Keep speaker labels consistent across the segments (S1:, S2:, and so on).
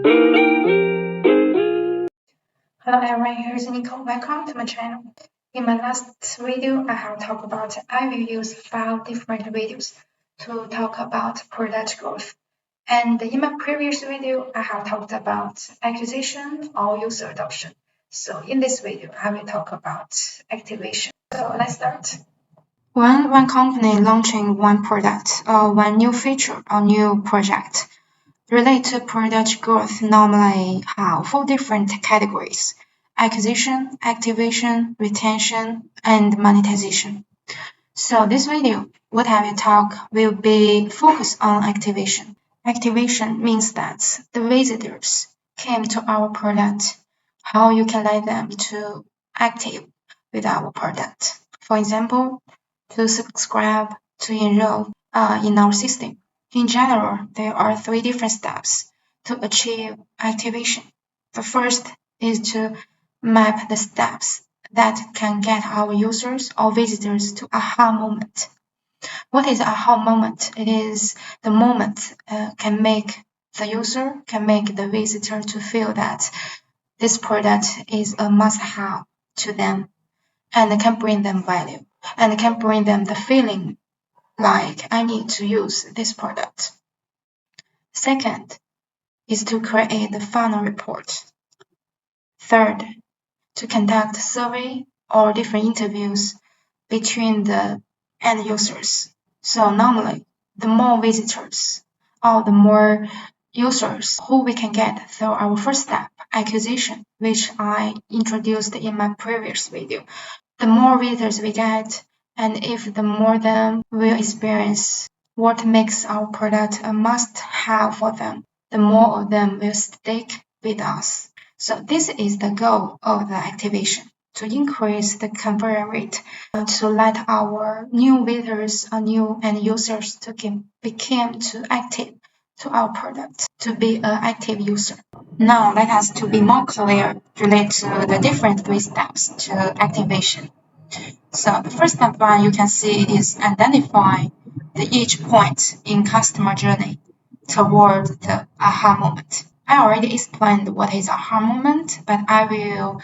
S1: Hello everyone, here's Nico. Welcome to my channel. In my last video, I have talked about I will use 5 different videos to talk about product growth. And in my previous video, I have talked about acquisition or user adoption. So in this video, I will talk about activation. So let's start. When one company launching one product or one new feature or new project, related product growth normally have 4 different categories: acquisition, activation, retention, and monetization. So this video, what I will talk will be focused on activation. Activation means that the visitors came to our product, how you can let them to active with our product. For example, to subscribe, to enroll in our system. In general, there are 3 different steps to achieve activation. The first is to map the steps that can get our users or visitors to aha moment. What is aha moment? It is the moment can make the user, can make the visitor to feel that this product is a must-have to them and can bring them value and can bring them the feeling like I need to use this product. Second is to create the funnel report. Third, to conduct survey or different interviews between the end users. So normally, the more visitors or the more users who we can get through our first step, acquisition, which I introduced in my previous video, the more visitors we get, and if the more them will experience what makes our product a must-have for them, the more of them will stick with us. So this is the goal of the activation, to increase the conversion rate, to let our new visitors or new end users to become too active to our product, to be an active user. Now let us to be more clear related to the different 3 steps to activation. So the first step one you can see is identify each point in customer journey toward the aha moment. I already explained what is aha moment, but I will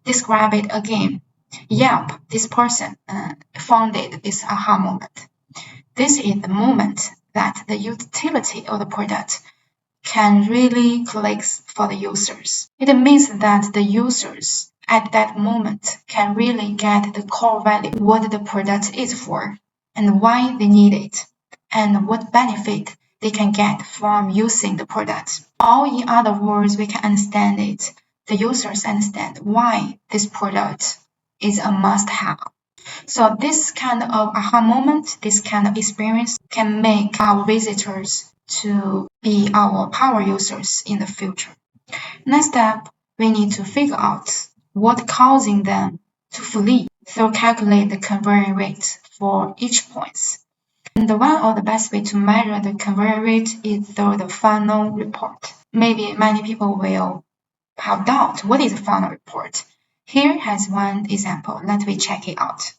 S1: describe it again. Yelp, this person founded this aha moment. This is the moment that the utility of the product can really click for the users. It means that the users at that moment can really get the core value, what the product is for, and why they need it, and what benefit they can get from using the product. Or in other words, we can understand it. The users understand why this product is a must-have. So this kind of aha moment, this kind of experience can make our visitors to be our power users in the future. Next step, we need to figure out what causing them to flee. So calculate the conversion rate for each point. And one of the best way to measure the conversion rate is through the funnel report. Maybe many people will have doubt, what is a funnel report? Here has one example. Let me check it out.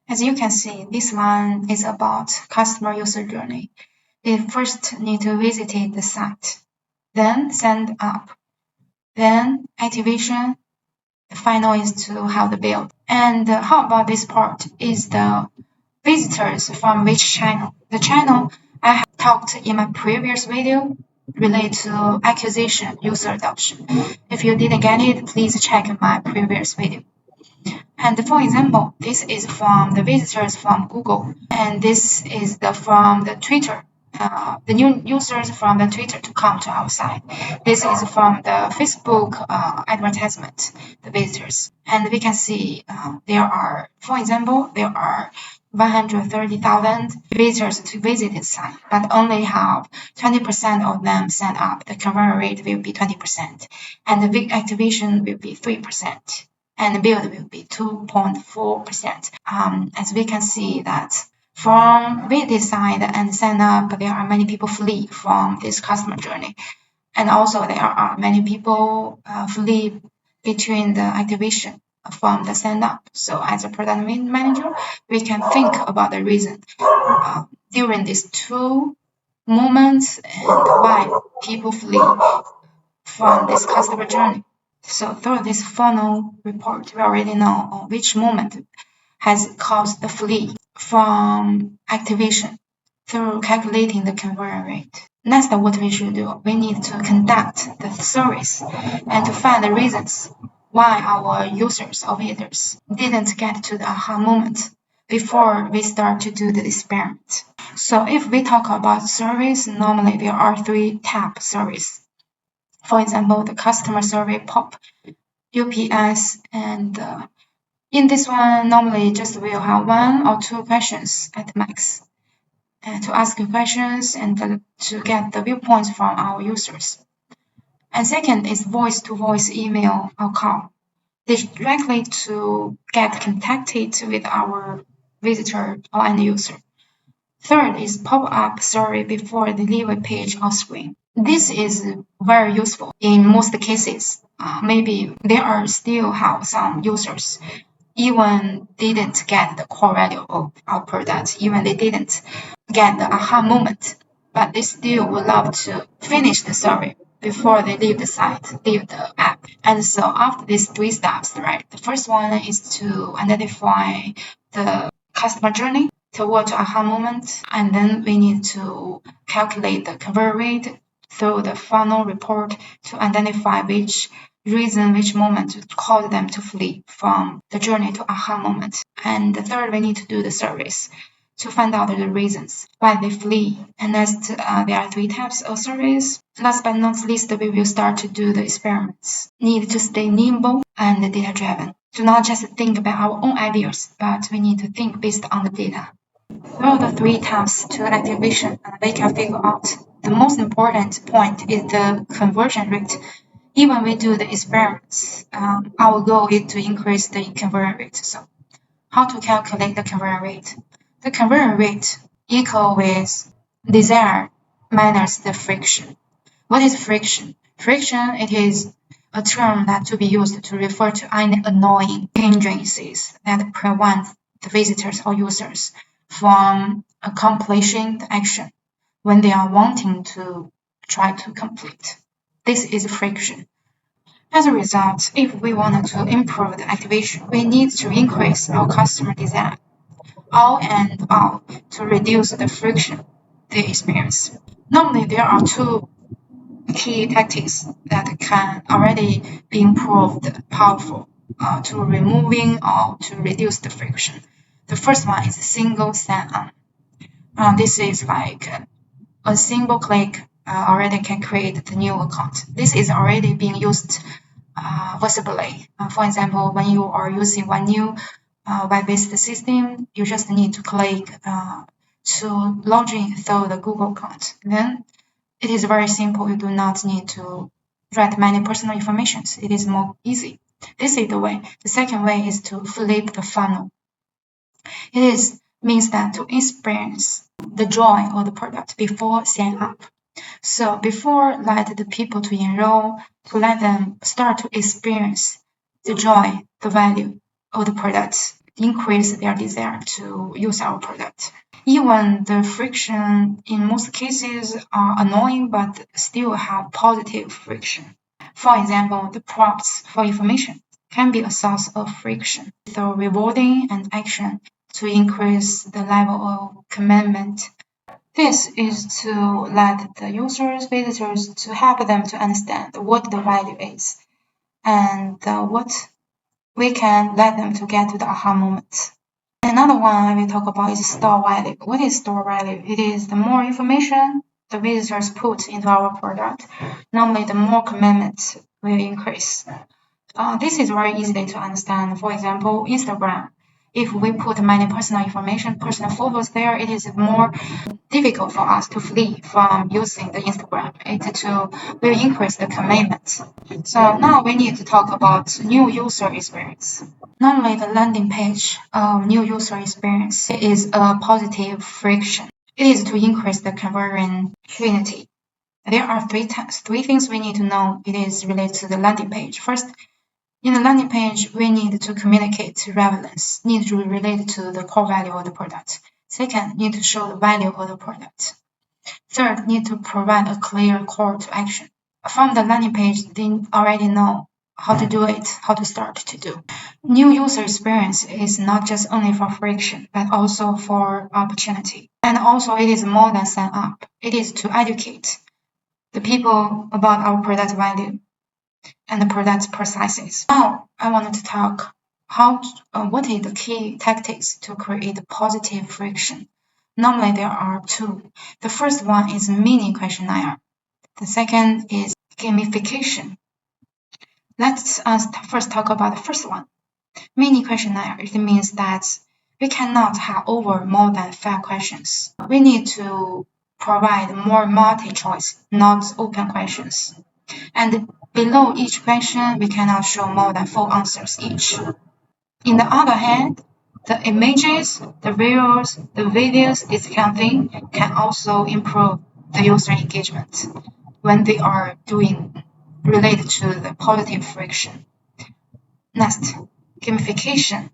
S1: As you can see, this one is about customer user journey. They first need to visit the site, then sign up, then activation. The final is to have the build. And how about this part is the visitors from which channel? The channel I have talked in my previous video related to acquisition, user adoption. If you didn't get it, please check my previous video. And for example, this is from the visitors from Google, and this is from the Twitter. The new users from the Twitter to come to our site. This is from the Facebook advertisement, the visitors. And we can see there are, for example, there are 130,000 visitors to visit this site, but only have 20% of them sign up. The conversion rate will be 20%, and the big activation will be 3%, and the build will be 2.4%. As we can see that from we decide and sign up, there are many people flee from this customer journey. And also there are many people flee between the activation from the sign up. So as a product manager, we can think about the reason during these 2 moments and why people flee from this customer journey. So through this funnel report, we already know which moment has caused the flee from activation through calculating the conversion rate. Next, what we should do, we need to conduct the surveys and to find the reasons why our users or visitors didn't get to the aha moment before we start to do the experiment. So if we talk about surveys, normally there are 3 type surveys. For example, the customer survey, POP, UPS, and in this one, normally just we'll have 1 or 2 questions at max to ask questions and to get the viewpoints from our users. And second is voice-to-voice email or call, directly to get contacted with our visitor or end user. Third is pop-up survey before the delivery page or screen. This is very useful in most cases. Maybe there are still have some users even didn't get the core value of our product, even they didn't get the aha moment, but they still would love to finish the survey before they leave the site, leave the app. And so after these 3 steps, right, the first one is to identify the customer journey toward aha moment, and then we need to calculate the conversion rate through the funnel report to identify which moment caused them to flee from the journey to aha moment. And the third, we need to do the surveys to find out the reasons why they flee. And next, there are 3 types of surveys. Last but not least, we will start to do the experiments. Need to stay nimble and data-driven. Do not just think about our own ideas, but we need to think based on the data. Through the 3 types to activation, we can figure out the most important point is the conversion rate. Even we do the experiments, our goal is to increase the conversion rate. So how to calculate the conversion rate? The conversion rate equal with desire minus the friction. What is friction? Friction, it is a term that to be used to refer to any annoying hindrances that prevent the visitors or users from accomplishing the action when they are wanting to try to complete. This is friction. As a result, if we wanted to improve the activation, we need to increase our customer desire, all and all, to reduce the friction they experience. Normally, there are 2 key tactics that can already be improved powerful to removing or to reduce the friction. The first one is single sign-on. This is like a single click already can create the new account. This is already being used visibly. For example, when you are using one new web-based system, you just need to click to log in through the Google account. Then it is very simple. You do not need to write many personal information. It is more easy. This is the way. The second way is to flip the funnel. It means that to experience the joy of the product before signing up. So before let the people to enroll, to let them start to experience the joy, the value of the product, increase their desire to use our product. Even the friction in most cases are annoying but still have positive friction. For example, the prompts for information can be a source of friction. So rewarding and action to increase the level of commitment. This is to let the users, visitors, to help them to understand what the value is and what we can let them to get to the aha moment. Another one I will talk about is store value. What is store value? It is the more information the visitors put into our product, normally the more commitment will increase. This is very easy to understand. For example, Instagram. If we put many personal information, personal photos there, it is more difficult for us to flee from using the Instagram. It will increase the commitment. So now we need to talk about new user experience. Normally, the landing page of new user experience is a positive friction. It is to increase the conversion affinity. There are 3 things we need to know. It is related to the landing page. First, in the landing page, we need to communicate relevance, need to relate to the core value of the product. Second, need to show the value of the product. Third, need to provide a clear call to action. from the landing page, they already know how to do it, how to start to do. New user experience is not just only for friction, but also for opportunity. And also it is more than sign up. It is to educate the people about our product value and the product processes. Now I wanted to talk what is the key tactics to create positive friction. Normally there are two. The first one is mini questionnaire. The second is gamification. Let's first talk about the first one. Mini questionnaire. It means that we cannot have over more than 5 questions. We need to provide more multi-choice, not open questions. And below each question, we cannot show more than 4 answers each. In the other hand, the images, the reels, the videos, this kind of thing can also improve the user engagement when they are doing related to the positive friction. Next, gamification.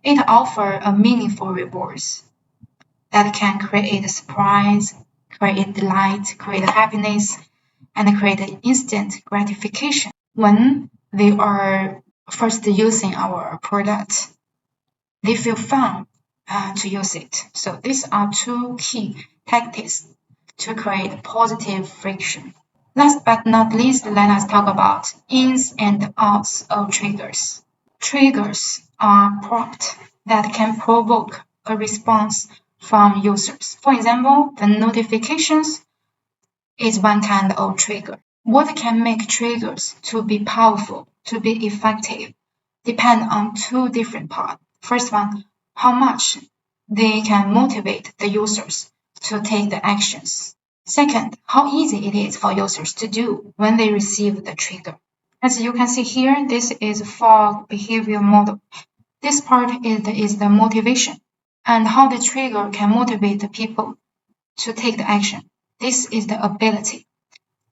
S1: It offers a meaningful rewards that can create a surprise, create delight, create happiness, and create instant gratification when they are first using our product. They feel fun to use it. So these are two key tactics to create positive friction. Last but not least, let us talk about ins and outs of triggers. Triggers are prompts that can provoke a response from users. For example, the notifications is one kind of trigger. What can make triggers to be powerful, to be effective, depend on two different parts. First one, how much they can motivate the users to take the actions. Second, how easy it is for users to do when they receive the trigger. As you can see here, this is fog behavior model. This part is the motivation and how the trigger can motivate the people to take the action. This is the ability,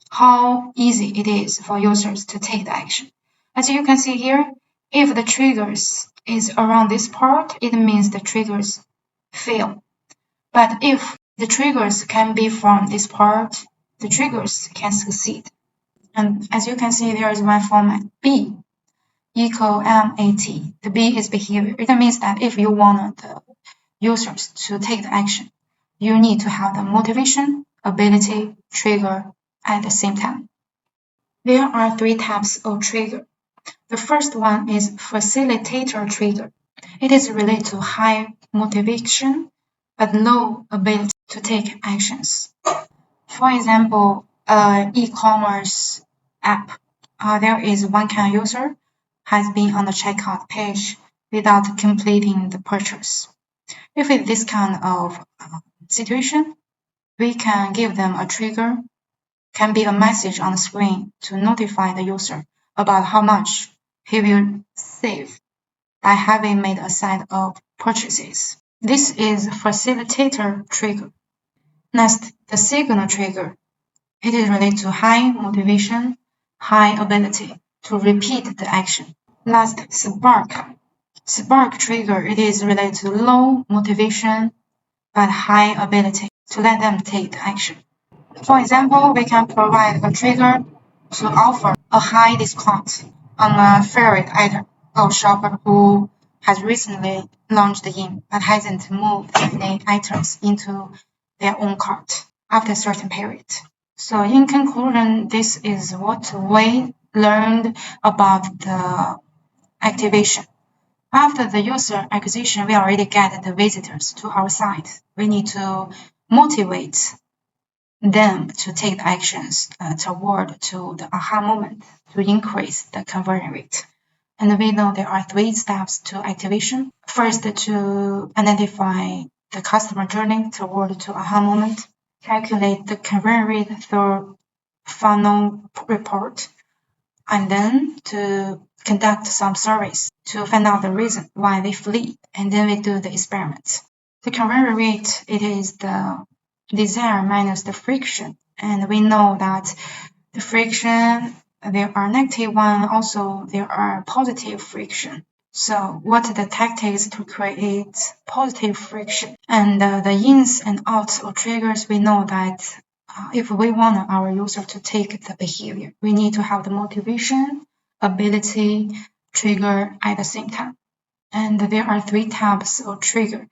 S1: how easy it is for users to take the action. As you can see here, if the triggers is around this part, it means the triggers fail. But if the triggers can be from this part, the triggers can succeed. And as you can see, there is one format, B equal MAT. The B is behavior. It means that if you want the users to take the action, you need to have the motivation, ability, trigger at the same time. There are 3 types of trigger. The first one is facilitator trigger. It is related to high motivation but low ability to take actions. For example, e-commerce app. There is one kind of user has been on the checkout page without completing the purchase. If it's this kind of situation, we can give them a trigger, can be a message on the screen to notify the user about how much he will save by having made a set of purchases. This is facilitator trigger. Next, the signal trigger. It is related to high motivation, high ability to repeat the action. Last, spark. Spark trigger. It is related to low motivation but high ability to let them take the action. For example, we can provide a trigger to offer a high discount on a favorite item of shopper who has recently launched in but hasn't moved any items into their own cart after a certain period. So in conclusion, this is what we learned about the activation. After the user acquisition, we already get the visitors to our site. We need to motivate them to take the actions toward to the aha moment to increase the conversion rate. And we know there are 3 steps to activation. First, to identify the customer journey toward to aha moment, calculate the conversion rate through funnel report, and then to conduct some surveys to find out the reason why they flee, and then we do the experiments. The conversion rate, it is the desire minus the friction, and we know that the friction, there are negative one, also there are positive friction. So what are the tactics to create positive friction? And the ins and outs of triggers, we know that if we want our user to take the behavior, we need to have the motivation, ability, trigger at the same time. And there are three types of trigger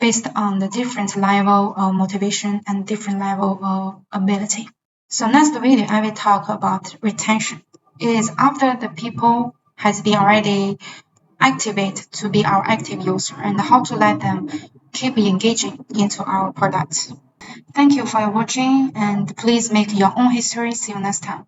S1: based on the different level of motivation and different level of ability. So next video, I will talk about retention. It is after the people has been already activated to be our active user and how to let them keep engaging into our products. Thank you for watching and please make your own history. See you next time.